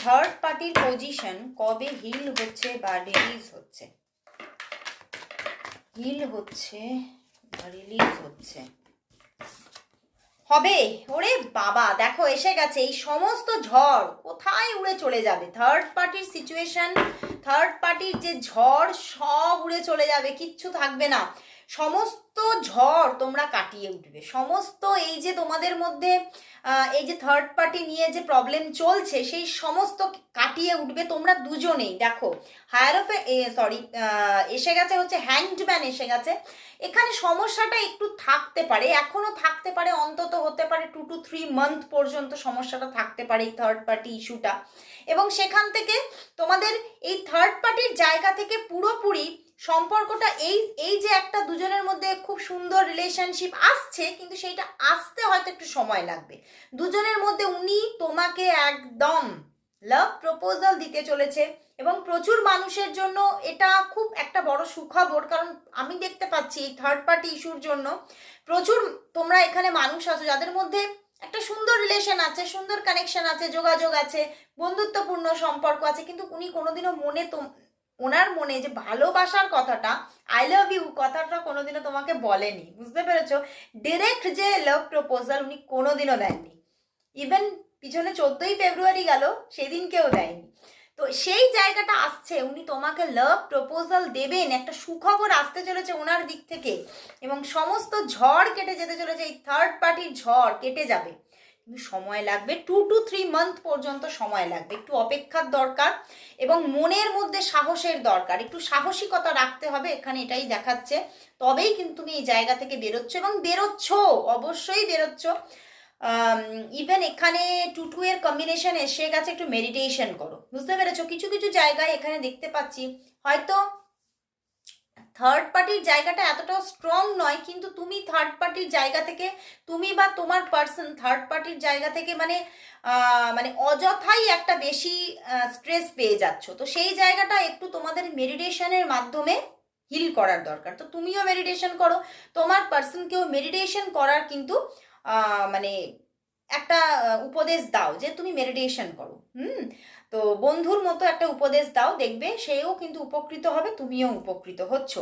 Third পার্টির position কবে hill হচ্ছে বা রিলিজ হচ্ছে, হিল হচ্ছে বা রিলিজ হচ্ছে হবে। ওরে বাবা, দেখো এসে গেছে। এই সমস্ত ঝড় কোথায় উড়ে চলে যাবে? থার্ড পার্টির সিচুয়েশন, থার্ড পার্টির যে ঝড় সব উড়ে চলে যাবে, কিচ্ছু থাকবে না। সমস্ত ঝড় তোমরা কাটিয়ে উঠবে। সমস্ত এই যে তোমাদের মধ্যে এই যে থার্ড পার্টি নিয়ে যে প্রবলেম চলছে, সেই সমস্ত কাটিয়ে উঠবে তোমরা দুজনেই। দেখো হায়ারফে সরি এসে গেছে হচ্ছে হ্যাংড ম্যান এসে গেছে। এখানে সমস্যাটা একটু থাকতে পারে, এখনো থাকতে পারে, অন্তত হতে পারে 2 to 3 মান্থ পর্যন্ত সমস্যাটা থাকতে পারে এই থার্ড পার্টি ইস্যুটা। এবং সেখান থেকে তোমাদের এই থার্ড পার্টির জায়গা থেকে পুরোপুরি সম্পর্কটা এই যে একটা দুজনের মধ্যে খুব সুন্দর রিলেশনশিপ আসছে, কিন্তু সেইটা আসতে হয়তো একটু সময় লাগবে দুজনের মধ্যে। উনি তোমাকে একদম লাভ প্রপোজাল দিতে চলেছে এবং প্রচুর মানুষের জন্য এটা খুব একটা বড় সুখবর। কারণ আমি দেখতে পাচ্ছি এই থার্ড পার্টি ইস্যুর জন্য প্রচুর তোমরা এখানে মানুষ আছো যাদের মধ্যে একটা সুন্দর রিলেশন আছে, সুন্দর কানেকশন আছে, যোগাযোগ আছে, বন্ধুত্বপূর্ণ সম্পর্ক আছে, কিন্তু উনি কোনোদিনও ওনার মনে যে ভালোবাসার কথাটা, আই লাভ ইউ কথাটা কোনোদিনও তোমাকে বলেনি। বুঝতে পেরেছো? ডিরেক্ট যে লাভ প্রপোজাল উনি কোনোদিনও দেননি। ইভেন পিছনে 14ই ফেব্রুয়ারি গেল, সেদিনকেও দেয়নি। তো সেই জায়গাটা আসছে, উনি তোমাকে লাভ প্রপোজাল দেবেন, একটা সুখবর আসতে চলেছে ওনার দিক থেকে এবং সমস্ত ঝড় কেটে যেতে চলেছে। এই থার্ড পার্টির ঝড় কেটে যাবে, কিন্তু সময় লাগবে। 2 to 3 মান্থ পর্যন্ত সময় লাগবে, একটু অপেক্ষার দরকার এবং মনের মধ্যে সাহসের দরকার, একটু সাহসিকতা রাখতে হবে এখানে, এটাই দেখাচ্ছে। তবেই কিন্তু তুমি এই জায়গা থেকে বেরোচ্ছ এবং বেরোচ্ছ, অবশ্যই বেরোচ্ছ। ইভেন এখানে 2-2 এর কম্বিনেশন এসে গেছে, একটু মেডিটেশন করো। বুঝতে পেরেছো? কিছু কিছু জায়গায় এখানে দেখতে পাচ্ছি হয়তো থার্ড পার্টির জায়গাটা এতটাও স্ট্রং নয়, কিন্তু তুমি থার্ড পার্টির জায়গা থেকে, তুমি বা তোমার পার্সন থার্ড পার্টির জায়গা থেকে মানে মানে অযথাই একটা বেশি স্ট্রেস পেয়ে যাচ্ছ। তো সেই জায়গাটা একটু তোমাদের মেডিটেশনের মাধ্যমে হিল করার দরকার। তো তুমিও মেডিটেশন করো, তোমার পার্সনকেও মেডিটেশন করার কিন্তু মানে একটা উপদেশ দাও যে তুমি মেডিটেশন করো। তো বন্ধুর মতো একটা উপদেশ দাও, দেখবে সেও কিন্তু উপকৃত হবে, তুমিও উপকৃত হচ্ছ।